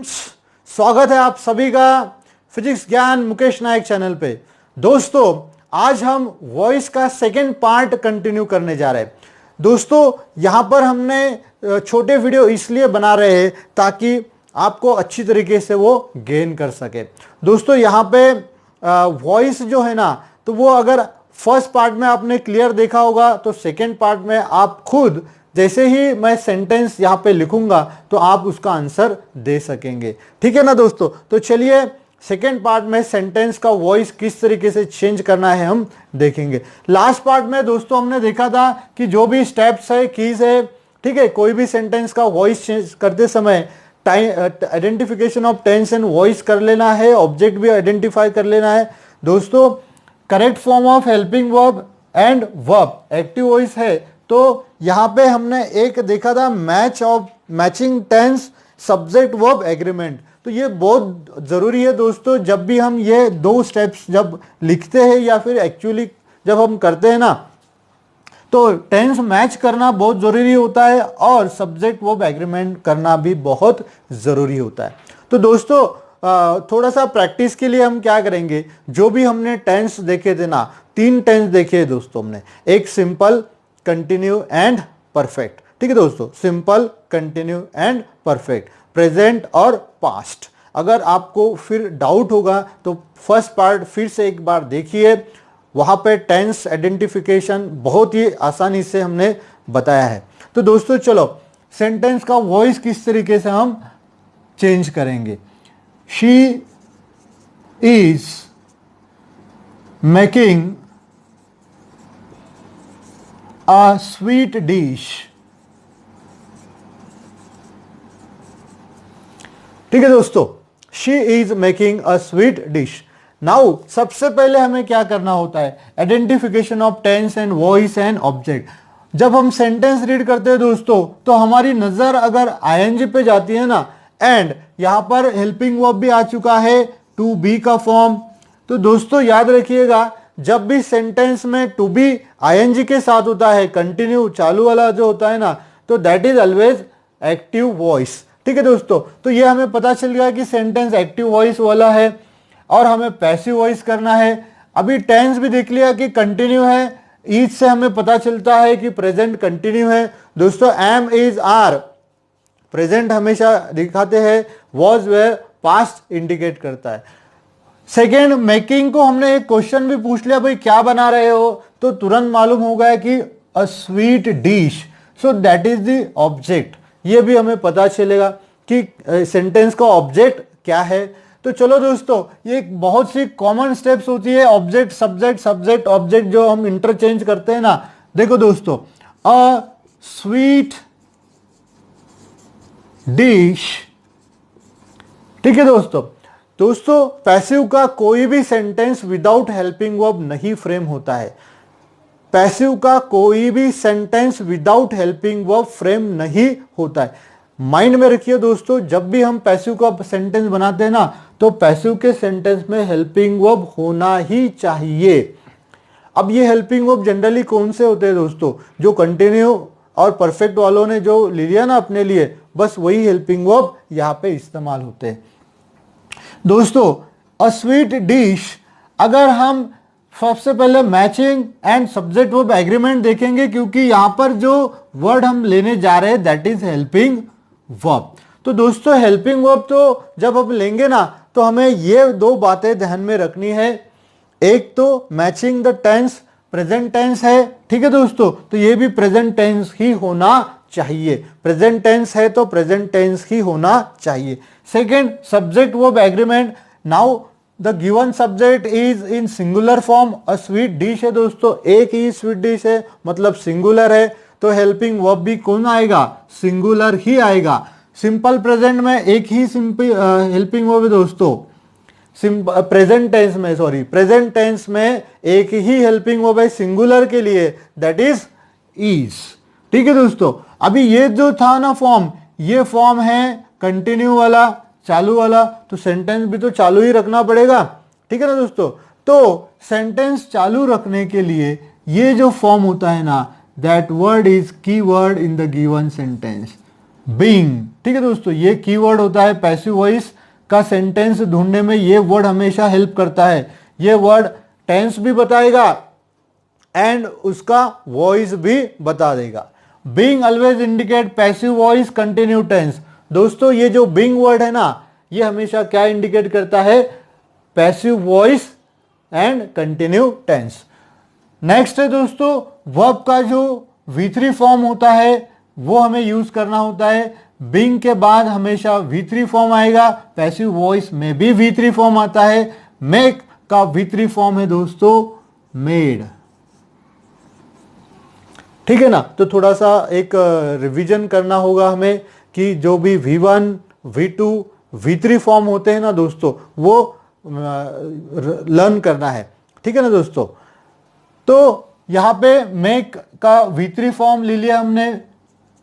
स्वागत है आप सभी का फिजिक्स ज्ञान मुकेश नायक चैनल पे। दोस्तों आज हम वॉइस का सेकेंड पार्ट कंटिन्यू करने जा रहे हैं। दोस्तों यहां पर हमने छोटे वीडियो इसलिए बना रहे हैं ताकि आपको अच्छी तरीके से वो गेन कर सके। दोस्तों यहां पे वॉइस जो है ना, तो वो अगर फर्स्ट पार्ट में आपने क्लियर देखा होगा तो सेकेंड पार्ट में आप खुद जैसे ही मैं सेंटेंस यहां पे लिखूंगा तो आप उसका आंसर दे सकेंगे। ठीक है ना दोस्तों। तो चलिए सेकेंड पार्ट में सेंटेंस का वॉइस किस तरीके से चेंज करना है हम देखेंगे। लास्ट पार्ट में दोस्तों हमने देखा था कि जो भी स्टेप्स है, कीज है, ठीक है, कोई भी सेंटेंस का वॉइस चेंज करते समय identification of tense and voice कर लेना है, ऑब्जेक्ट भी आइडेंटिफाई कर लेना है। दोस्तों correct form of helping verb and verb active voice है, तो यहां पे हमने एक देखा था matching tense subject verb agreement. तो ये बहुत जरूरी है दोस्तों, जब भी हम ये दो स्टेप्स जब लिखते हैं या फिर एक्चुअली जब हम करते हैं ना, तो टेंस मैच करना बहुत जरूरी होता है और सब्जेक्ट वर्ब एग्रीमेंट करना भी बहुत जरूरी होता है। तो दोस्तों थोड़ा सा प्रैक्टिस के लिए हम क्या करेंगे, जो भी हमने टेंस देखे थे ना, 3 टेंस देखे दोस्तों हमने, एक सिंपल, कंटिन्यू एंड परफेक्ट। ठीक है दोस्तों, simple, continue and perfect, present और पास्ट। अगर आपको फिर डाउट होगा तो फर्स्ट पार्ट फिर से एक बार देखिए, वहां पे टेंस आइडेंटिफिकेशन बहुत ही आसानी से हमने बताया है। तो दोस्तों चलो सेंटेंस का वॉइस किस तरीके से हम चेंज करेंगे। She is making a sweet dish। ठीक है दोस्तों, she is making a sweet dish। Now सबसे पहले हमें क्या करना होता है, identification of tense and voice and object. जब हम सेंटेंस रीड करते हैं दोस्तों, तो हमारी नजर अगर आईएनजी पे जाती है ना, एंड यहां पर हेल्पिंग वर्ब भी आ चुका है, टू बी का फॉर्म। तो दोस्तों याद रखिएगा, जब भी सेंटेंस में टू बी आईएनजी के साथ होता है, कंटिन्यू चालू वाला जो होता है ना, तो that is always active voice. ठीक है दोस्तों, तो ये हमें पता चल गया कि सेंटेंस एक्टिव वॉइस वाला है और हमें पैसिव वॉइस करना है। अभी टेंस भी देख लिया कि कंटिन्यू है, ईज से हमें पता चलता है कि प्रेजेंट कंटिन्यू है। दोस्तों एम इज आर प्रेजेंट हमेशा दिखाते हैं, वॉज वेयर पास्ट इंडिकेट करता है। सेकेंड, मेकिंग को हमने एक क्वेश्चन भी पूछ लिया, भाई क्या बना रहे हो, तो तुरंत मालूम हो गया कि अ sweet dish, so that is the object. ये भी हमें पता चलेगा कि सेंटेंस का ऑब्जेक्ट क्या है। तो चलो दोस्तों, ये बहुत सी कॉमन स्टेप्स होती है, ऑब्जेक्ट सब्जेक्ट सब्जेक्ट ऑब्जेक्ट जो हम इंटरचेंज करते हैं ना। देखो दोस्तों, अ स्वीट डिश। ठीक है दोस्तों, पैसिव का कोई भी सेंटेंस विदाउट हेल्पिंग वर्ब नहीं फ्रेम होता है। पैसिव का कोई भी sentence without helping verb frame नहीं होता है। माइंड में रखिए दोस्तों, जब भी हम पैसिव का सेंटेंस बनाते हैं ना, तो पैसिव के सेंटेंस में हेल्पिंग वर्ब होना ही चाहिए। अब ये हेल्पिंग वर्ब जनरली कौन से होते हैं दोस्तों, जो कंटिन्यू और परफेक्ट वालों ने जो ले लिया ना अपने लिए, बस वही हेल्पिंग वर्ब यहां पे इस्तेमाल होते हैं। दोस्तों अ स्वीट डिश, अगर हम सबसे पहले matching and subject verb agreement देखेंगे, क्योंकि यहां पर जो वर्ड हम लेने जा रहे हैं दैट इज हेल्पिंग वर्ब। तो दोस्तों हेल्पिंग वर्ब तो जब हम लेंगे ना, तो हमें ये दो बातें ध्यान में रखनी है। एक तो matching the tense, present tense है, ठीक है दोस्तों, तो ये भी प्रेजेंट टेंस ही होना चाहिए। प्रेजेंट टेंस है तो प्रेजेंट टेंस ही होना चाहिए। Second, subject verb agreement. Now the given subject is in singular form, a sweet dish है दोस्तों, एक ही स्वीट डिश है मतलब सिंगुलर है, तो हेल्पिंग वर्ब भी कौन आएगा, सिंगुलर ही आएगा। सिंपल प्रेजेंट में एक ही हेल्पिंग वर्ब है दोस्तों, प्रेजेंट टेंस में एक ही हेल्पिंग वर्ब है सिंगुलर के लिए, दैट इज इज। ठीक है दोस्तों, अभी ये जो था ना फॉर्म, ये फॉर्म है कंटिन्यू वाला, चालू वाला, तो सेंटेंस भी तो चालू ही रखना पड़ेगा। ठीक है ना दोस्तों, तो सेंटेंस चालू रखने के लिए ये जो फॉर्म होता है ना, दैट वर्ड इज की word in the given sentence. Being. ठीक है दोस्तों, ये कीवर्ड होता है पैसिव वॉइस का सेंटेंस ढूंढने में, ये वर्ड हमेशा हेल्प करता है। ये वर्ड टेंस भी बताएगा एंड उसका वॉइस भी बता देगा। Being always indicate passive voice continue tense. दोस्तों ये जो बीइंग वर्ड है ना, ये हमेशा क्या इंडिकेट करता है? Passive voice and continue tense. Next है दोस्तों, वर्ब का जो V3 फॉर्म होता है वो हमें यूज करना होता है। बीइंग के बाद हमेशा V3 फॉर्म आएगा, पैसिव वॉइस में भी V3 फॉर्म आता है। मेक का V3 फॉर्म है दोस्तों मेड। ठीक है ना, तो थोड़ा सा एक रिवीजन करना होगा हमें कि जो भी V1, V2, V3 फॉर्म होते हैं ना दोस्तों, वो लर्न करना है। ठीक है ना दोस्तों, तो यहां पे मेक का V3 फॉर्म ले लिया हमने,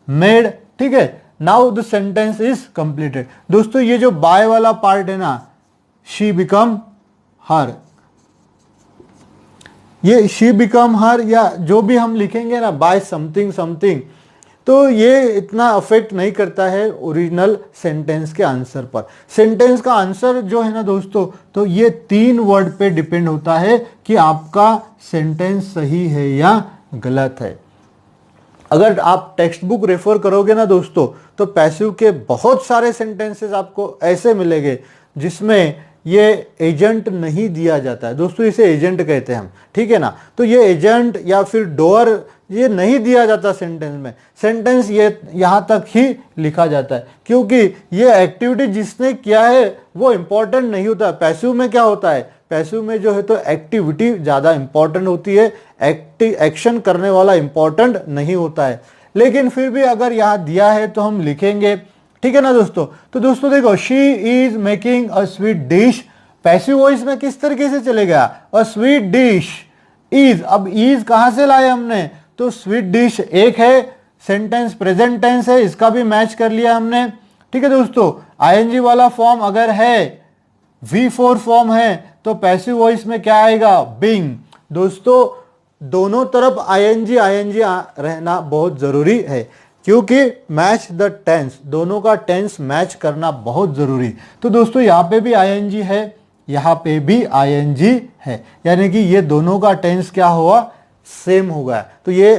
मेड। ठीक है, now the sentence is completed. दोस्तों ये जो बाय वाला पार्ट है ना, शी बिकम हर, ये शी बिकम हर या जो भी हम लिखेंगे ना बाय समथिंग समथिंग, तो ये इतना अफेक्ट नहीं करता है ओरिजिनल सेंटेंस के आंसर पर। सेंटेंस का आंसर जो है ना दोस्तों, तो ये 3 वर्ड पे डिपेंड होता है कि आपका सेंटेंस सही है या गलत है। अगर आप टेक्स्ट बुक रेफर करोगे ना दोस्तों, तो पैसिव के बहुत सारे सेंटेंसेस आपको ऐसे मिलेंगे जिसमें ये एजेंट नहीं दिया जाता है। दोस्तों इसे एजेंट कहते हैं हम, ठीक है ना। तो ये एजेंट या फिर डोअर ये नहीं दिया जाता सेंटेंस में। सेंटेंस ये यहां तक ही लिखा जाता है, क्योंकि ये एक्टिविटी जिसने किया है वो इंपॉर्टेंट नहीं होता। पैसिव में क्या होता है? पैसिव में जो है तो एक्टिविटी ज्यादा इंपॉर्टेंट होती है, एक्शन करने वाला इंपॉर्टेंट नहीं होता है। लेकिन फिर भी अगर यहां दिया है तो हम लिखेंगे, ठीक है ना दोस्तों। तो दोस्तों देखो, she is making a sweet dish, passive voice में किस तरीके से चलेगा? अ स्वीट डिश इज, अब इज कहां से लाए हमने? तो स्वीट डिश एक है, सेंटेंस प्रेजेंट टेंस है, इसका भी मैच कर लिया हमने। ठीक है दोस्तों, आईएनजी वाला फॉर्म अगर है, V4 फॉर्म है, तो पैसिव वॉइस में क्या आएगा? बीइंग। दोस्तों दोनों तरफ आईएनजी रहना बहुत जरूरी है, क्योंकि मैच द टेंस, दोनों का टेंस मैच करना बहुत जरूरी। तो दोस्तों यहां पे भी आईएनजी है, यहां पे भी आईएनजी है, यानी कि ये दोनों का टेंस क्या हुआ? सेम होगा। तो ये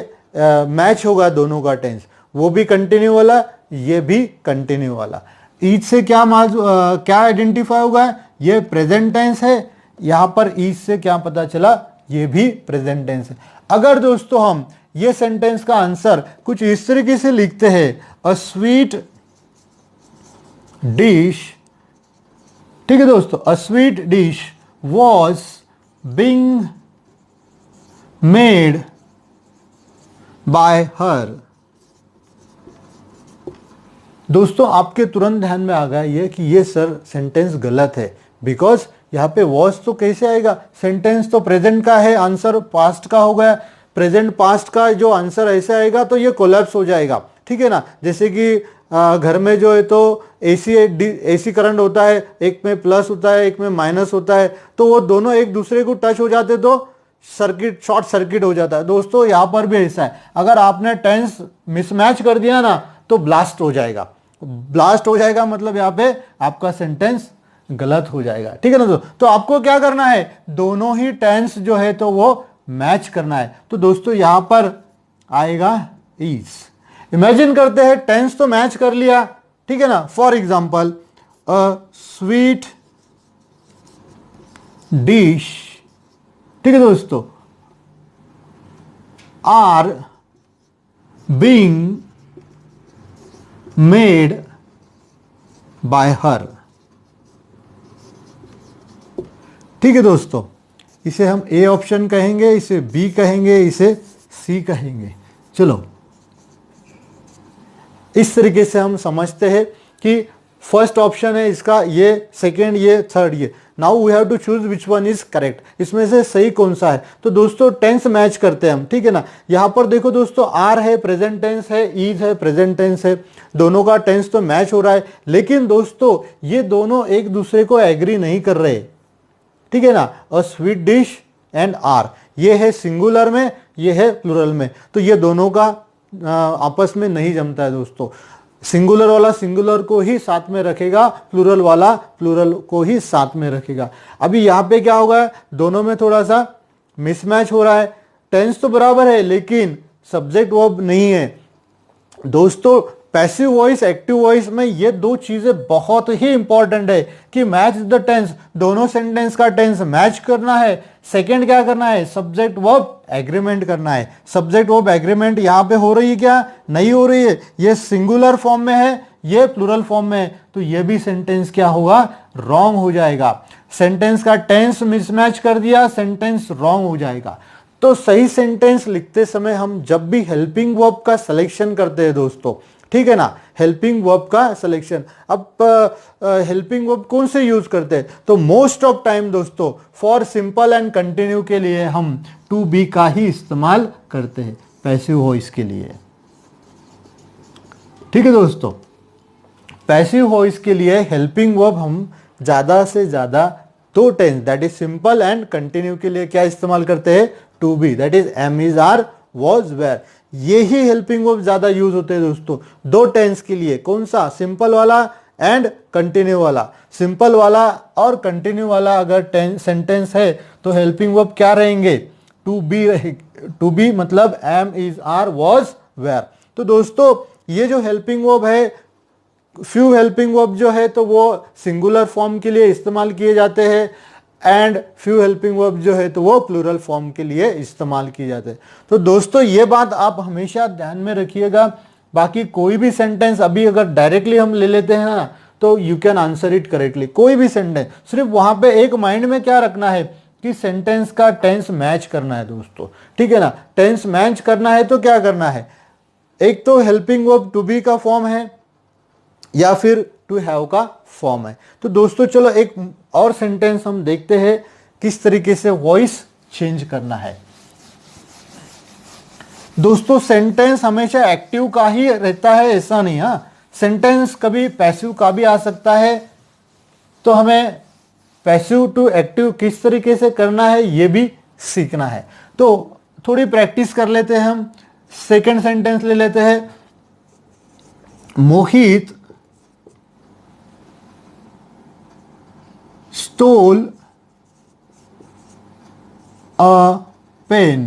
मैच होगा दोनों का टेंस, वो भी कंटिन्यू वाला, ये भी कंटिन्यू वाला। ईच से क्या क्या आइडेंटिफाई होगा? ये प्रेजेंट टेंस है, यहां पर ईच से क्या पता चला? ये भी प्रेजेंट टेंस है। अगर दोस्तों हम ये सेंटेंस का आंसर कुछ इस तरीके से लिखते हैं, अ स्वीट डिश, ठीक है दोस्तों, अ sweet dish was being made by हर। दोस्तों आपके तुरंत ध्यान में आ गया ये कि ये सर सेंटेंस गलत है, बिकॉज यहां पे वॉज तो कैसे आएगा? सेंटेंस तो प्रेजेंट का है, आंसर पास्ट का हो गया। प्रेजेंट पास्ट का जो आंसर ऐसे आएगा तो ये कोलैप्स हो जाएगा, ठीक है ना। जैसे कि घर में जो है तो एसी करंट होता है, एक में प्लस होता है, एक में माइनस होता है, तो वो दोनों एक दूसरे को टच हो जाते तो शॉर्ट सर्किट हो जाता है। दोस्तों यहां पर भी ऐसा है, अगर आपने टेंस मिसमैच कर दिया ना तो ब्लास्ट हो जाएगा। ब्लास्ट हो जाएगा मतलब यहाँ पे आपका सेंटेंस गलत हो जाएगा, ठीक है ना। तो आपको क्या करना है? दोनों ही टेंस जो है तो वो मैच करना है। तो दोस्तों यहां पर आएगा इज। इमेजिन करते हैं टेंस तो मैच कर लिया, ठीक है ना। For example, a sweet dish, ठीक है दोस्तों, are being made by her. ठीक है दोस्तों, इसे हम ए ऑप्शन कहेंगे, इसे बी कहेंगे, इसे सी कहेंगे। चलो इस तरीके से हम समझते हैं कि फर्स्ट ऑप्शन है इसका, ये सेकेंड, ये थर्ड, ये। Now we have to choose which one is correct. इसमें से सही कौन सा है? तो दोस्तों टेंस मैच करते हैं हम, ठीक है ना। यहां पर देखो दोस्तों, आर है प्रेजेंट टेंस है, इज है प्रेजेंट टेंस है, दोनों का टेंस तो मैच हो रहा है। लेकिन दोस्तों ये दोनों एक दूसरे को एग्री नहीं कर रहे, ठीक है ना। A sweet dish and are, ये है सिंगुलर में, ये है प्लूरल में, तो ये दोनों का आपस में नहीं जमता है दोस्तों। सिंगुलर वाला सिंगुलर को ही साथ में रखेगा, प्लूरल वाला प्लूरल को ही साथ में रखेगा। अभी यहाँ पे क्या होगा, दोनों में थोड़ा सा मिसमैच हो रहा है। टेंस तो बराबर है लेकिन सब्जेक्ट वर्ब नहीं है। दोस्तों पैसिव वॉइस एक्टिव वॉइस में ये दो चीजें बहुत ही इंपॉर्टेंट है कि मैच द टेंस, दोनों सेंटेंस का टेंस मैच करना है। सेकंड क्या करना है, सब्जेक्ट वर्ब एग्रीमेंट करना है। सब्जेक्ट वर्ब एग्रीमेंट यहां पे हो रही है क्या, नहीं हो रही है। ये सिंगुलर फॉर्म में है, ये प्लूरल फॉर्म में है, तो ये भी सेंटेंस क्या होगा, रॉन्ग हो जाएगा। सेंटेंस का टेंस मिसमैच कर दिया, सेंटेंस रॉन्ग हो जाएगा। तो सही सेंटेंस लिखते समय हम जब भी हेल्पिंग वर्ब का सिलेक्शन करते हैं दोस्तों, ठीक है ना, हेल्पिंग वर्ब का सिलेक्शन। अब हेल्पिंग वर्ब कौन से यूज करते हैं, तो मोस्ट ऑफ टाइम दोस्तों फॉर सिंपल एंड कंटिन्यू के लिए हम टू बी का ही इस्तेमाल करते हैं पैसिव वॉइस के लिए। ठीक है दोस्तों, पैसिव वॉइस के लिए हेल्पिंग वर्ब हम ज्यादा से ज्यादा दो tense that is simple and continue के लिए क्या इस्तेमाल करते हैं, to be, that is am, is, are, was, were. ये ही हेल्पिंग वर्ब ज्यादा यूज होते हैं दोस्तों दो टेंस के लिए। कौन सा, सिंपल वाला एंड कंटिन्यू वाला। सिंपल वाला और कंटिन्यू वाला अगर सेंटेंस है तो हेल्पिंग वर्ब क्या रहेंगे, टू बी। टू बी मतलब am, is, are, was, were. तो दोस्तों ये जो हेल्पिंग वर्ब है, फ्यू हेल्पिंग वर्ब जो है तो वो सिंगुलर फॉर्म के लिए इस्तेमाल किए जाते हैं एंड फ्यू हेल्पिंग वर्ब जो है तो वो प्लूरल फॉर्म के लिए इस्तेमाल किए जाते हैं। तो दोस्तों ये बात आप हमेशा ध्यान में रखिएगा। बाकी कोई भी सेंटेंस अभी अगर डायरेक्टली हम ले लेते हैं ना तो you can answer it correctly. कोई भी सेंटेंस, सिर्फ वहां पे एक माइंड में क्या रखना है कि सेंटेंस का टेंस मैच करना है दोस्तों, ठीक है ना। टेंस मैच करना है तो क्या करना है, एक तो हेल्पिंग वर्ब टू बी का फॉर्म है या फिर टू हैव का फॉर्म है। तो दोस्तों चलो एक और सेंटेंस हम देखते हैं किस तरीके से वॉइस चेंज करना है। दोस्तों सेंटेंस हमेशा एक्टिव का ही रहता है ऐसा नहीं, हाँ, सेंटेंस कभी पैसिव का भी आ सकता है। तो हमें पैसिव टू एक्टिव किस तरीके से करना है ये भी सीखना है। तो थोड़ी प्रैक्टिस कर लेते हैं हम। सेकंड सेंटेंस ले लेते हैं, मोहित stole a pen।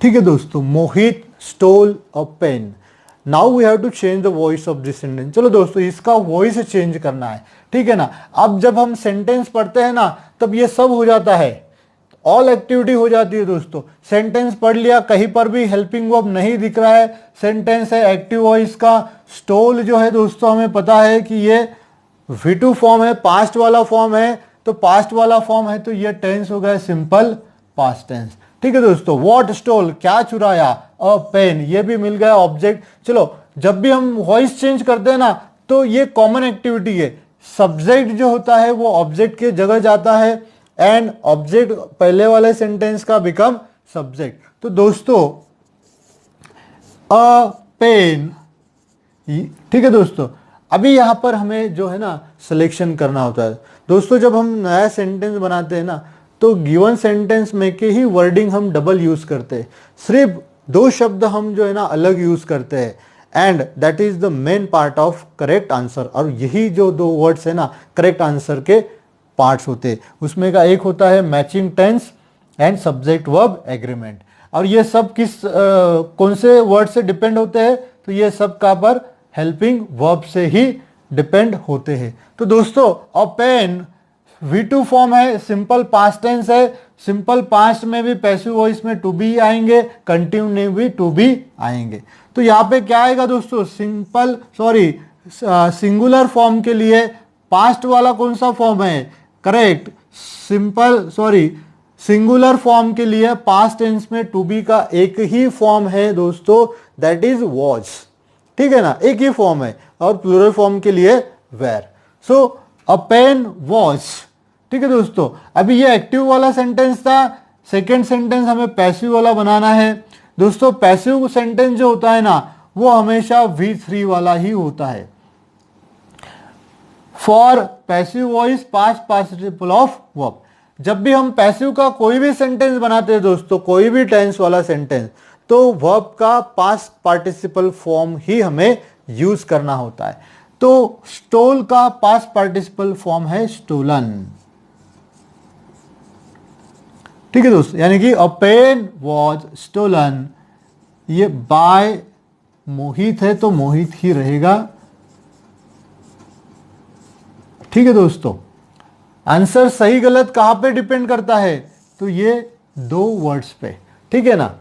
ठीक है दोस्तों, Mohit stole a pen। Now we have to change the voice of this sentence. चलो दोस्तों इसका वॉइस चेंज करना है, ठीक है ना। अब जब हम सेंटेंस पढ़ते हैं ना तब ये सब हो जाता है, ऑल एक्टिविटी हो जाती है दोस्तों। सेंटेंस पढ़ लिया, कहीं पर भी हेल्पिंग वर्ब नहीं दिख रहा है, सेंटेंस है एक्टिव वॉइस का। स्टोल जो है दोस्तों हमें पता है कि ये V2 फॉर्म है, पास्ट वाला फॉर्म है, तो पास्ट वाला फॉर्म है तो ये टेंस हो गया सिंपल पास्ट टेंस। ठीक है दोस्तों, व्हाट स्टोल क्या चुराया, अ पेन ये भी मिल गया ऑब्जेक्ट। चलो जब भी हम वॉइस चेंज करते हैं ना तो ये कॉमन एक्टिविटी है। सब्जेक्ट जो होता है वो ऑब्जेक्ट के जगह जाता है एंड ऑब्जेक्ट पहले वाले सेंटेंस का बिकम सब्जेक्ट। तो दोस्तों अ पेन, ठीक है दोस्तों। अभी यहां पर हमें जो है ना सिलेक्शन करना होता है दोस्तों। जब हम नया सेंटेंस बनाते हैं ना तो गिवन सेंटेंस में के ही वर्डिंग हम डबल यूज करते हैं, सिर्फ दो शब्द हम जो है ना अलग यूज करते हैं and that is the main part of correct answer. और यही जो दो वर्ड्स है ना करेक्ट आंसर के पार्ट्स होते हैं। उसमें का एक होता है matching tense and subject verb agreement. और ये सब किस कौन से वर्ड से डिपेंड होते हैं, तो ये सब का पर हेल्पिंग वर्ब से ही डिपेंड होते हैं। तो दोस्तों अ पेन V2 फॉर्म है, सिंपल पास्ट टेंस है। सिंपल पास्ट में भी पैसिव वॉइस में टू बी आएंगे, कंटिन्यू में भी टू बी आएंगे। तो यहाँ पे क्या आएगा दोस्तों, सिंगुलर फॉर्म के लिए पास्ट वाला कौन सा फॉर्म है, करेक्ट, सिंगुलर फॉर्म के लिए पास्ट टेंस में टू बी का एक ही फॉर्म है दोस्तों, दैट इज वॉज। ठीक है ना, एक ही फॉर्म है। और प्लूरल फॉर्म के लिए were. So a pen was. ठीक है दोस्तों, अभी ये एक्टिव वाला सेंटेंस था, सेकेंड सेंटेंस हमें पैसिव वाला बनाना है। दोस्तों पैसिव सेंटेंस जो होता है ना वो हमेशा V3 वाला ही होता है। For passive voice past participle of verb. जब भी हम पैसिव का कोई भी सेंटेंस बनाते हैं दोस्तों, कोई भी टेंस वाला सेंटेंस, तो वर्ब का पास्ट पार्टिसिपल फॉर्म ही हमें यूज करना होता है। तो स्टोल का पास्ट पार्टिसिपल फॉर्म है स्टोलन। ठीक है दोस्तों, यानी कि अ पेन वॉज स्टोलन, ये बाय मोहित है तो मोहित ही रहेगा। ठीक है दोस्तों, आंसर सही गलत कहां पे डिपेंड करता है, तो ये दो वर्ड्स पे। ठीक है ना,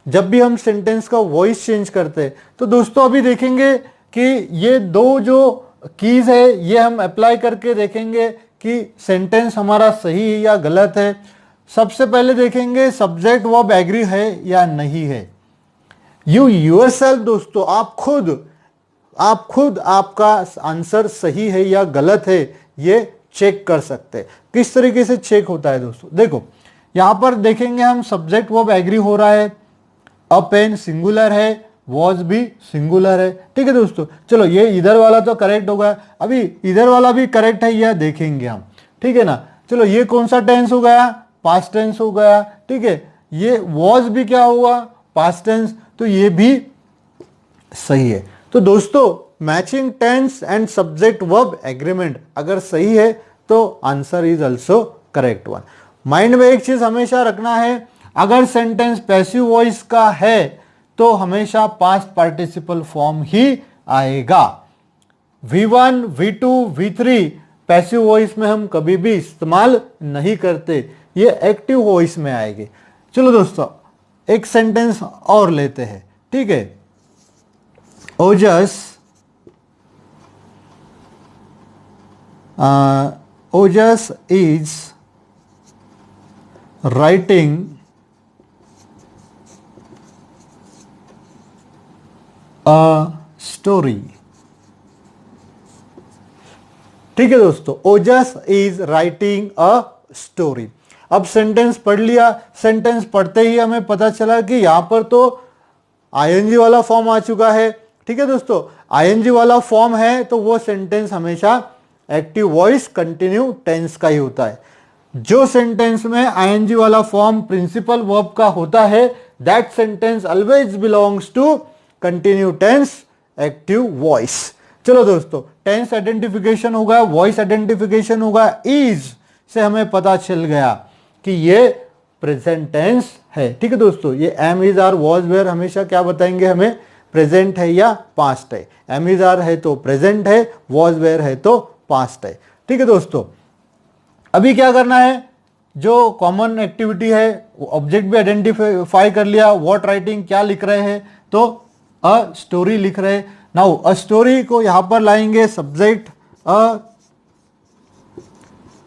जब भी हम सेंटेंस का वॉइस चेंज करते हैं तो दोस्तों अभी देखेंगे कि ये दो जो कीज है ये हम अप्लाई करके देखेंगे कि सेंटेंस हमारा सही है या गलत है। सबसे पहले देखेंगे सब्जेक्ट वर्ब एग्री है या नहीं है। यू योरसेल्फ दोस्तों, आप खुद आपका आंसर सही है या गलत है ये चेक कर सकते हैं। किस तरीके से चेक होता है दोस्तों, देखो यहां पर देखेंगे हम सब्जेक्ट वर्ब एग्री हो रहा है, अ पेन सिंगुलर है, वॉज भी सिंगुलर है। ठीक है दोस्तों, चलो ये इधर वाला तो करेक्ट होगा, अभी इधर वाला भी करेक्ट है यह देखेंगे हम। ठीक है ना, चलो ये कौन सा टेंस हो गया, पास्ट टेंस हो गया। ठीक है, ये वॉज भी क्या हुआ, पास्ट टेंस, तो ये भी सही है। तो दोस्तों matching tense and subject verb agreement अगर सही है तो answer is also correct one. Mind में एक चीज हमेशा रखना है, अगर सेंटेंस पैसिव वॉइस का है तो हमेशा पास्ट पार्टिसिपल फॉर्म ही आएगा। V1, V2, V3 passive voice में हम कभी भी इस्तेमाल नहीं करते, ये एक्टिव वॉइस में आएगी। चलो दोस्तों एक सेंटेंस और लेते हैं। ठीक है, ओजस इज राइटिंग अ स्टोरी। ठीक है दोस्तों, ओजस इज राइटिंग अ स्टोरी। अब सेंटेंस पढ़ लिया, सेंटेंस पढ़ते ही हमें पता चला कि यहां पर तो आईएनजी वाला फॉर्म आ चुका है। ठीक है दोस्तों, आईएनजी वाला फॉर्म है तो वो सेंटेंस हमेशा एक्टिव वॉइस कंटिन्यू टेंस का ही होता है। जो सेंटेंस में आईएनजी वाला फॉर्म प्रिंसिपल वर्ब का होता है that sentence always belongs to continue tense active voice. चलो दोस्तों, टेंस आइडेंटिफिकेशन होगा, वॉइस आइडेंटिफिकेशन होगा, इज से हमें पता चल गया कि ये प्रेजेंट टेंस है। ठीक है दोस्तों, ये am is are was were हमेशा क्या बताएंगे हमें, प्रेजेंट है या पास्ट है। एम इज आर है तो प्रेजेंट है, वॉज वेयर है तो पास्ट है। ठीक है दोस्तों, अभी क्या करना है, जो कॉमन एक्टिविटी है ऑब्जेक्ट भी आइडेंटिफाई कर लिया, व्हाट राइटिंग क्या लिख रहे हैं, तो अ स्टोरी लिख रहे हैं। नाउ अ स्टोरी को यहां पर लाएंगे सब्जेक्ट अ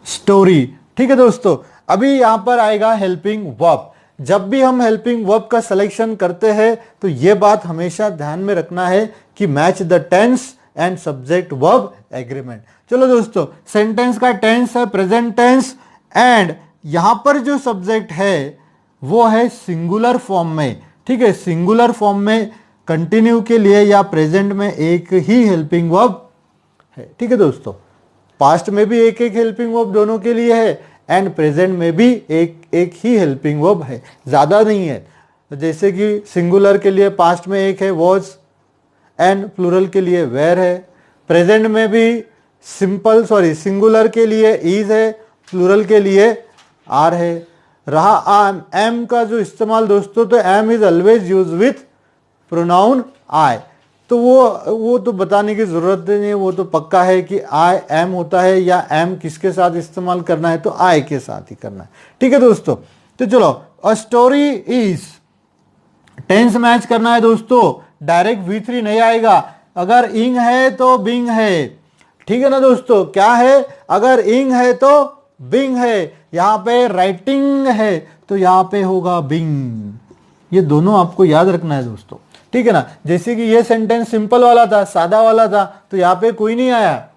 स्टोरी। ठीक है दोस्तों, अभी यहां पर आएगा हेल्पिंग वर्ब। जब भी हम हेल्पिंग वर्ब का सिलेक्शन करते हैं तो यह बात हमेशा ध्यान में रखना है कि match the tense and subject verb agreement. चलो दोस्तों, सेंटेंस का टेंस है प्रेजेंट टेंस एंड यहां पर जो सब्जेक्ट है वो है सिंगुलर फॉर्म में। ठीक है, सिंगुलर फॉर्म में कंटिन्यू के लिए या प्रेजेंट में एक ही हेल्पिंग वर्ब है। ठीक है दोस्तों, पास्ट में भी एक एक हेल्पिंग वर्ब दोनों के लिए है एंड प्रेजेंट में भी एक एक ही हेल्पिंग वर्ब है, ज्यादा नहीं है। जैसे कि सिंगुलर के लिए पास्ट में एक है वॉज एंड प्लूरल के लिए वेयर है। प्रेजेंट में भी सिंगुलर के लिए इज है, प्लूरल के लिए आर है। रहा एम का जो इस्तेमाल दोस्तों, तो am is always use with pronoun I, तो वो तो बताने की जरूरत नहीं है, वो तो पक्का है कि आई एम होता है या एम किसके साथ इस्तेमाल करना है, तो आई के साथ ही करना है। ठीक है दोस्तों, तो चलो a story is tense match करना है दोस्तों, डायरेक्ट V3 नहीं आएगा। अगर इंग है तो बिंग है। ठीक है ना दोस्तों, क्या है, अगर इंग है तो बिंग है। यहां पे राइटिंग है तो यहां पे होगा बिंग। ये दोनों आपको याद रखना है दोस्तों। ठीक है ना, जैसे कि ये सेंटेंस सिंपल वाला था, सादा वाला था, तो यहां पे कोई नहीं आया,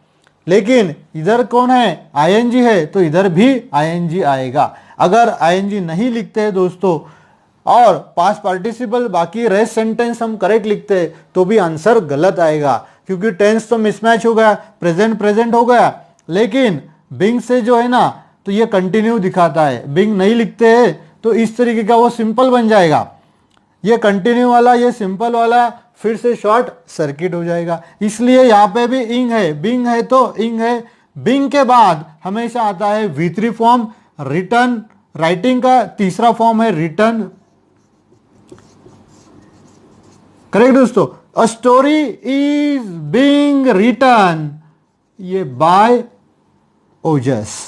लेकिन इधर कौन है, आईएनजी है, तो इधर भी आईएनजी आएगा। अगर आईएनजी नहीं लिखते हैं दोस्तों और पास्ट पार्टिसिपल बाकी रेस्ट सेंटेंस हम करेक्ट लिखते हैं तो भी आंसर गलत आएगा, क्योंकि टेंस तो मिसमैच हो गया, प्रेजेंट हो गया, लेकिन बिंग से जो है ना तो ये कंटिन्यू दिखाता है। बिंग नहीं लिखते हैं तो इस तरीके का वो सिंपल बन जाएगा। ये कंटिन्यू वाला, ये सिंपल वाला फिर से शॉर्ट सर्किट हो जाएगा। इसलिए यहाँ पे भी इंग है, बिंग है तो इंग है। बिंग के बाद हमेशा आता है V3 फॉर्म, रिटर्न। राइटिंग का तीसरा फॉर्म है रिटर्न। करेक्ट दोस्तों। अ स्टोरी इज बीइंग रिटर्न, ये बाय ओजस।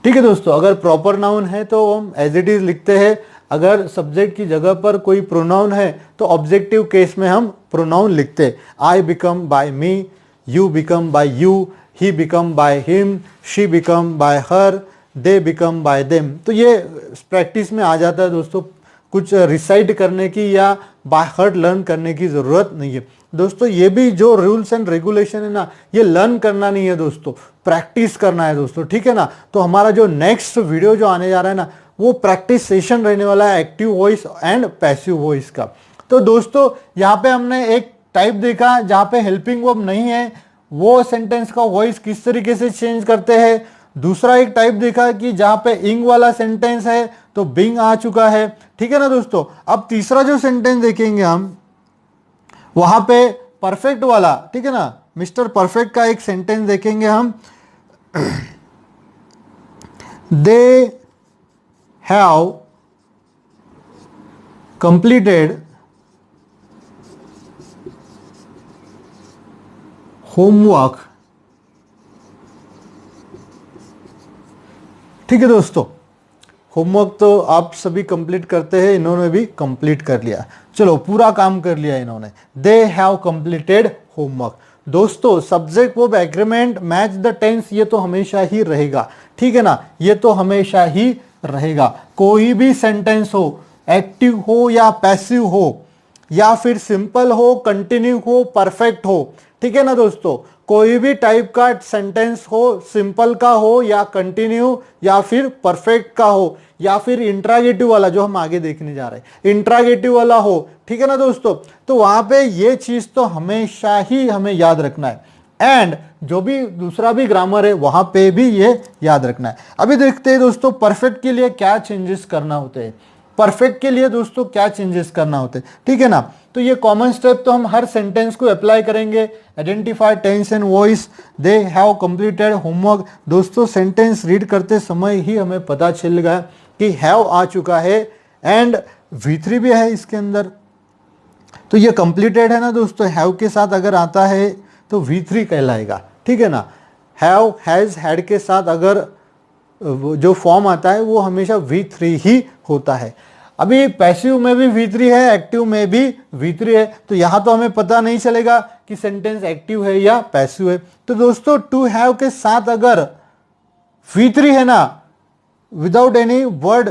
ठीक है दोस्तों, अगर प्रॉपर नाउन है तो हम एज इट इज लिखते हैं। अगर सब्जेक्ट की जगह पर कोई प्रोनाउन है तो ऑब्जेक्टिव केस में हम प्रोनाउन लिखते। I become by me, you become by you, he become by him, she become by her, they become by them. तो ये प्रैक्टिस में आ जाता है दोस्तों, कुछ रिसाइट करने की या बाय हार्ट लर्न करने की जरूरत नहीं है दोस्तों। ये भी जो रूल्स एंड रेगुलेशन है ना, ये लर्न करना नहीं है दोस्तों, प्रैक्टिस करना है दोस्तों। ठीक है ना। तो हमारा जो नेक्स्ट वीडियो जो आने जा रहा है ना, वो प्रैक्टिस सेशन रहने वाला है active voice and passive voice का। तो दोस्तों यहाँ पे हमने एक टाइप देखा जहाँ पे हेल्पिंग वर्ब नहीं है, वो सेंटेंस का वॉइस किस तरीके से चेंज करते हैं। दूसरा एक टाइप देखा कि जहां पे इंग वाला सेंटेंस है तो बिंग आ चुका है। ठीक है ना दोस्तों। अब तीसरा जो सेंटेंस देखेंगे हम, वहां पे परफेक्ट वाला, ठीक है ना, मिस्टर परफेक्ट का एक सेंटेंस देखेंगे हम। दे हैव कंप्लीटेड होमवर्क। ठीक है दोस्तों, होमवर्क तो आप सभी कंप्लीट करते हैं, इन्होंने भी कंप्लीट कर लिया। चलो पूरा काम कर लिया इन्होंने। They have completed homework. दोस्तों subject verb agreement match the tense, ये तो हमेशा ही रहेगा। ठीक है ना, ये तो हमेशा ही रहेगा। कोई भी सेंटेंस हो, एक्टिव हो या पैसिव हो, या फिर सिंपल हो, कंटिन्यू हो, परफेक्ट हो। ठीक है ना दोस्तों, कोई भी टाइप का सेंटेंस हो, सिंपल का हो या कंटिन्यू या फिर परफेक्ट का हो, या फिर इंट्रागेटिव वाला जो हम आगे देखने जा रहे हैं, इंट्रागेटिव वाला हो। ठीक है ना दोस्तों, तो वहां पे ये चीज तो हमेशा ही हमें याद रखना है। एंड जो भी दूसरा भी ग्रामर है वहां पे भी ये याद रखना है। अभी देखते हैं दोस्तों परफेक्ट के लिए क्या चेंजेस करना होते हैं। परफेक्ट के लिए दोस्तों क्या चेंजेस करना होते हैं, ठीक है ना। तो ये कॉमन स्टेप तो हम हर सेंटेंस को अप्लाई करेंगे। Identify tense and voice, they have completed homework. दोस्तों सेंटेंस रीड करते समय ही हमें पता चल गया कि हैव आ चुका है एंड V3 भी है इसके अंदर। तो ये कंप्लीटेड है ना दोस्तों, हैव के साथ अगर आता है तो V3 कहलाएगा। ठीक है ना। हैव, हैज, हैड के साथ अगर जो फॉर्म आता है वो हमेशा V3 ही होता है। अभी पैसिव में भी V3 है, एक्टिव में भी V3 है। तो यहां तो हमें पता नहीं चलेगा कि सेंटेंस एक्टिव है या पैसिव है। तो दोस्तों टू हैव के साथ अगर V3 है ना, without any word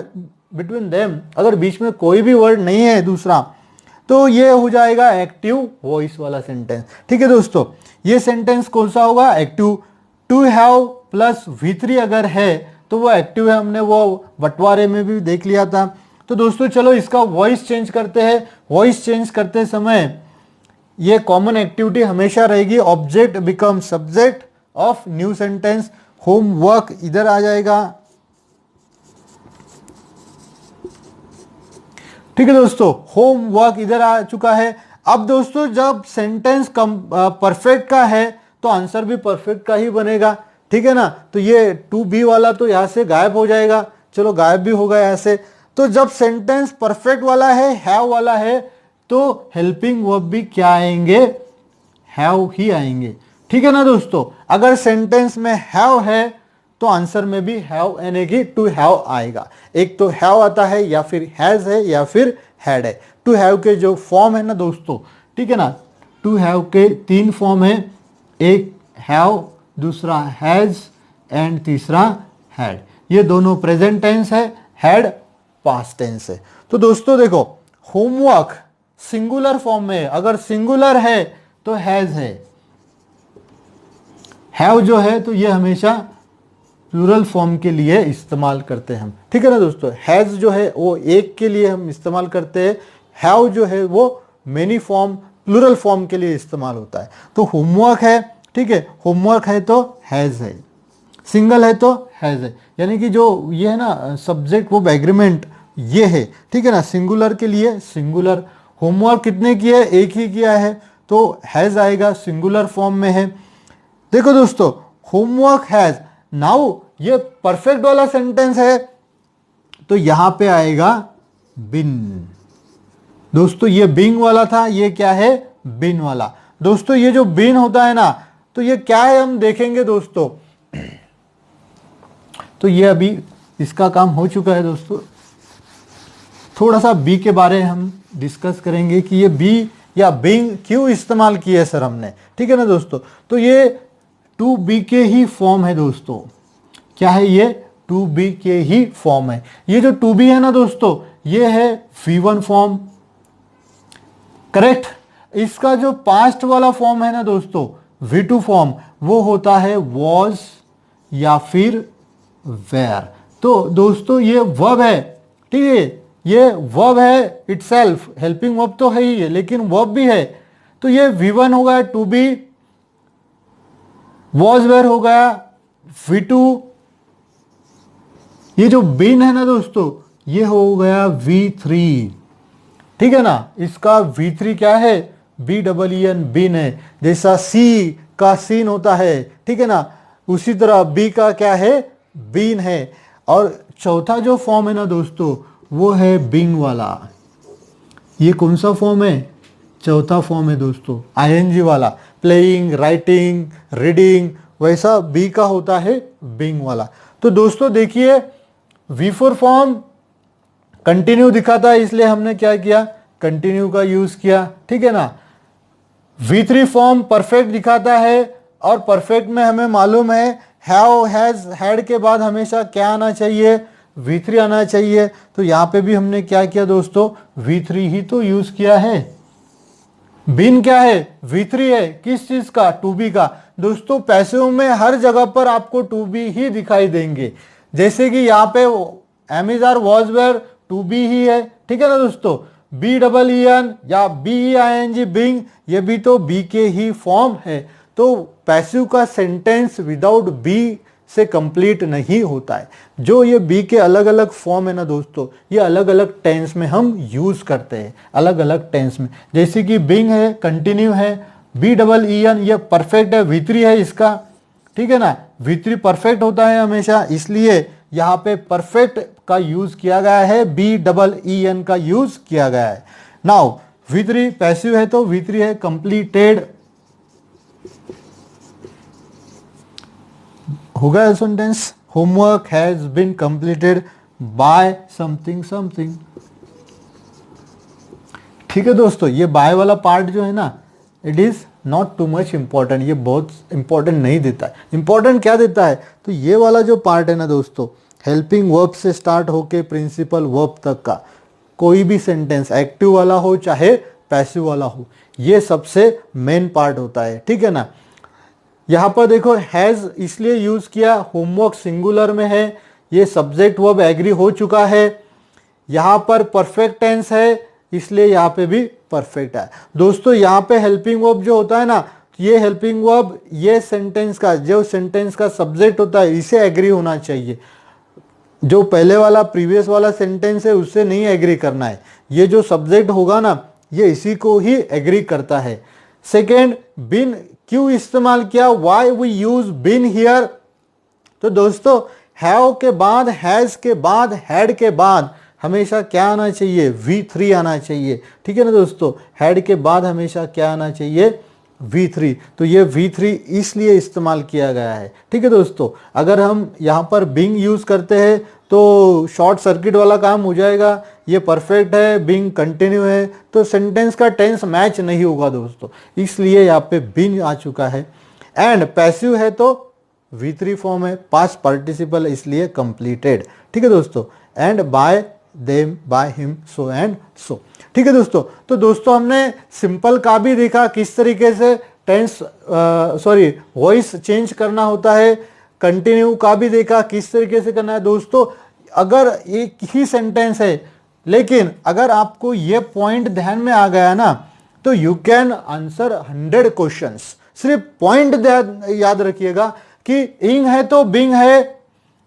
between them, अगर बीच में कोई भी वर्ड नहीं है दूसरा, तो ये हो जाएगा एक्टिव वॉइस वाला सेंटेंस। ठीक है दोस्तों, ये सेंटेंस कौन सा होगा, active. To have plus V3 अगर है तो वो एक्टिव है। हमने वो बंटवारे में भी देख लिया था। तो दोस्तों चलो इसका वॉइस चेंज करते हैं। वॉइस चेंज करते समय ये कॉमन एक्टिविटी हमेशा रहेगी, object become subject of new sentence. Homework इधर आ जाएगा। ठीक है दोस्तों, होमवर्क इधर आ चुका है। अब दोस्तों जब सेंटेंस परफेक्ट का है तो आंसर भी परफेक्ट का ही बनेगा। ठीक है ना। तो ये टू बी वाला तो यहां से गायब हो जाएगा। चलो गायब भी होगा यहां से। तो जब सेंटेंस परफेक्ट वाला है, हैव वाला है, तो हेल्पिंग वर्ब भी क्या आएंगे, हैव ही आएंगे। ठीक है ना दोस्तों। अगर सेंटेंस में हैव है तो आंसर में भी हैव यानी कि टू हैव आएगा। एक तो हैव आता है, या फिर हैज है, या फिर हैड है। टू हैव के जो फॉर्म है ना दोस्तों, ठीक है ना, टू हैव के 3 फॉर्म है। एक हैव, दूसरा हैज एंड तीसरा हैड। ये दोनों प्रेजेंट टेंस है, हैड पास्ट टेंस है। तो दोस्तों देखो, होमवर्क सिंगुलर फॉर्म में, अगर सिंगुलर है तो हैज है। हैव जो है तो ये हमेशा प्लूरल फॉर्म के लिए इस्तेमाल करते हैं हम। ठीक है ना दोस्तों। हैज जो है वो एक के लिए हम इस्तेमाल करते हैं। हैव जो है वो मेनी फॉर्म, प्लूरल फॉर्म के लिए इस्तेमाल होता है। तो होमवर्क है, ठीक है, होमवर्क है तो हैज है, सिंगल है तो हैज है। यानी कि जो ये है ना सब्जेक्ट वो एग्रीमेंट, ये है, ठीक है ना। सिंगुलर के लिए सिंगुलर। होमवर्क कितने किए, एक ही किया है, तो हैज आएगा, सिंगुलर फॉर्म में है। देखो दोस्तों, होमवर्क हैज, नाउ ये परफेक्ट वाला सेंटेंस है तो यहां पे आएगा बिन। दोस्तों ये बिंग वाला था, ये क्या है, बिन वाला। दोस्तों ये जो बिन होता है ना, तो ये क्या है हम देखेंगे दोस्तों। तो ये अभी इसका काम हो चुका है दोस्तों। थोड़ा सा बी के बारे में हम डिस्कस करेंगे कि ये बी या बिंग क्यों इस्तेमाल किया है सर हमने, ठीक है ना दोस्तों। तो ये टू बी के ही फॉर्म है दोस्तों। क्या है ये, टू बी के ही फॉर्म है। ये जो टू बी है ना दोस्तों, ये है V1 फॉर्म, करेक्ट। इसका जो पास्ट वाला फॉर्म है ना दोस्तों, V2 फॉर्म, वो होता है was या फिर were। तो दोस्तों ये वर्ब है, ठीक है, ये वर्ब है इटसेल्फ, हेल्पिंग वर्ब तो है ही है लेकिन वर्ब भी है। तो ये V1 हो गया टू बी, was were हो गया V2, ये जो बिन है ना दोस्तों, ये हो गया V3, ठीक है ना। इसका V3 क्या है, BEEN, बिन है। जैसा सी का सीन होता है, ठीक है ना, उसी तरह बी का क्या है, बीन है। और चौथा जो फॉर्म है ना दोस्तों, वो है बिंग वाला। ये कौन सा फॉर्म है, चौथा फॉर्म है दोस्तों, ING वाला। प्लेइंग, राइटिंग, रीडिंग, वैसा बी का होता है बिंग वाला। तो दोस्तों देखिए, V4 फॉर्म कंटिन्यू दिखाता है, इसलिए हमने क्या किया, कंटिन्यू का यूज किया, ठीक है ना। V3 फॉर्म परफेक्ट दिखाता है, और परफेक्ट में हमें मालूम है हैव, हैज, हैड के बाद हमेशा क्या आना चाहिए, V3 आना चाहिए। तो यहां पे भी हमने क्या किया दोस्तों, V3 ही तो यूज किया है। बिन क्या है, V3 है, किस चीज का, टू बी का। दोस्तों पैसिव में हर जगह पर आपको टू बी ही दिखाई देंगे। जैसे कि यहाँ पे एमिजार वॉज वेयर टू बी ही है, ठीक है ना दोस्तों। BEEN या BEING, बिंग, ये भी तो बी के ही फॉर्म है। तो पैसिव का सेंटेंस विदाउट बी से कंप्लीट नहीं होता है। जो ये बी के अलग अलग फॉर्म है ना दोस्तों, ये अलग अलग टेंस में हम यूज करते हैं, अलग अलग टेंस में। जैसे कि बिंग है, कंटिन्यू है, BEEN ये परफेक्ट है, V3 है इसका, ठीक है ना। V3 परफेक्ट होता है हमेशा, इसलिए यहां पे परफेक्ट का यूज किया गया है, BEEN का यूज किया गया है। नाउ V3 पैसिव है तो V3 है कंप्लीटेड। हो गया sentence, homework has been completed by something something, ठीक है दोस्तों। ये बाय वाला पार्ट जो है ना, it is not too much important, ये बहुत इंपॉर्टेंट नहीं देता है। इंपॉर्टेंट क्या देता है, तो ये वाला जो पार्ट है ना दोस्तों, हेल्पिंग वर्ब से स्टार्ट होके प्रिंसिपल वर्ब तक का कोई भी सेंटेंस, एक्टिव वाला हो चाहे पैसिव वाला हो, ये सबसे मेन पार्ट होता है, ठीक है ना। यहां पर देखो हैज इसलिए यूज किया, होमवर्क सिंगुलर में है, ये सब्जेक्ट वर्ब एग्री हो चुका है। यहां पर परफेक्ट टेंस है, इसलिए यहां पे भी परफेक्ट है दोस्तों। यहां पे हेल्पिंग वर्ब जो होता है ना, ये हेल्पिंग वर्ब, ये सेंटेंस का जो सेंटेंस का सब्जेक्ट होता है, इसे एग्री होना चाहिए। जो पहले वाला प्रीवियस वाला सेंटेंस है उससे नहीं एग्री करना है। ये जो सब्जेक्ट होगा ना, ये इसी को ही एग्री करता है। सेकेंड, बिन क्यों इस्तेमाल किया, why we use been here. तो दोस्तों हैव के बाद, हैज के बाद, हैड के बाद हमेशा क्या आना चाहिए, V3 आना चाहिए, ठीक है ना दोस्तों। हैड के बाद हमेशा क्या आना चाहिए, V3। तो ये V3 इसलिए इस्तेमाल किया गया है, ठीक है दोस्तों। अगर हम यहाँ पर बिंग यूज करते हैं तो शॉर्ट सर्किट वाला काम हो जाएगा। ये परफेक्ट है, बिंग कंटिन्यू है, तो सेंटेंस का टेंस मैच नहीं होगा दोस्तों, इसलिए यहाँ पे बिंग आ चुका है। एंड पैसिव है तो V3 फॉर्म है, पास्ट पार्टिसिपल, इसलिए कंप्लीटेड, ठीक है दोस्तों। And bye them, by him, so and so, ठीक है दोस्तों। तो दोस्तों हमने सिंपल का भी देखा किस तरीके से टेंस वॉइस चेंज करना होता है। कंटिन्यू का भी देखा किस तरीके से करना है दोस्तों। अगर एक ही सेंटेंस है, लेकिन अगर आपको ये पॉइंट ध्यान में आ गया ना, तो यू कैन आंसर 100 क्वेश्चंस। सिर्फ पॉइंट याद रखिएगा कि इंग है तो बिंग है,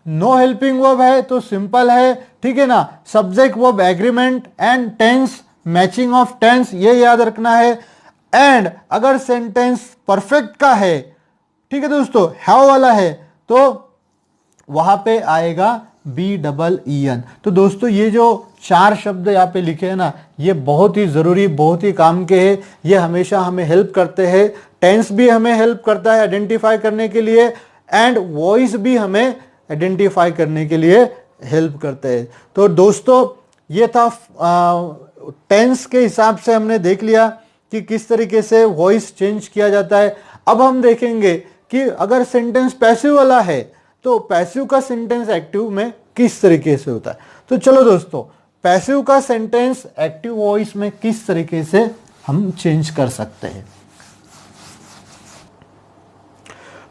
नो हेल्पिंग वर्ब है तो सिंपल है, ठीक है ना। Subject verb agreement and tense, matching of tense, ये याद रखना है। एंड अगर सेंटेंस परफेक्ट का है, ठीक है दोस्तों, हैव वाला है, तो वहां पे आएगा BEEN। तो दोस्तों ये जो 4 शब्द यहाँ पे लिखे हैं ना, ये बहुत ही जरूरी, बहुत ही काम के हैं। ये हमेशा हमें हेल्प करते हैं। टेंस भी हमें हेल्प करता है आइडेंटिफाई करने के लिए, एंड वॉइस भी हमें आइडेंटिफाई करने के लिए हेल्प करते हैं। तो दोस्तों ये था टेंस के हिसाब से हमने देख लिया कि किस तरीके से वॉइस चेंज किया जाता है। अब हम देखेंगे कि अगर सेंटेंस पैसिव वाला है तो पैसिव का सेंटेंस एक्टिव में किस तरीके से होता है। तो चलो दोस्तों, पैसिव का सेंटेंस एक्टिव वॉइस में किस तरीके से हम चेंज कर सकते हैं।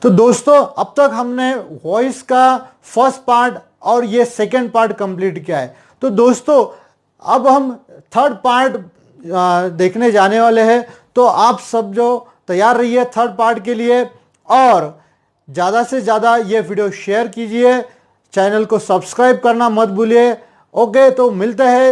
तो दोस्तों अब तक हमने वॉइस का फर्स्ट पार्ट और ये सेकंड पार्ट कंप्लीट किया है। तो दोस्तों अब हम थर्ड पार्ट देखने जाने वाले हैं। तो आप सब जो तैयार रहिए थर्ड पार्ट के लिए, और ज़्यादा से ज़्यादा ये वीडियो शेयर कीजिए, चैनल को सब्सक्राइब करना मत भूलिए। ओके, तो मिलते हैं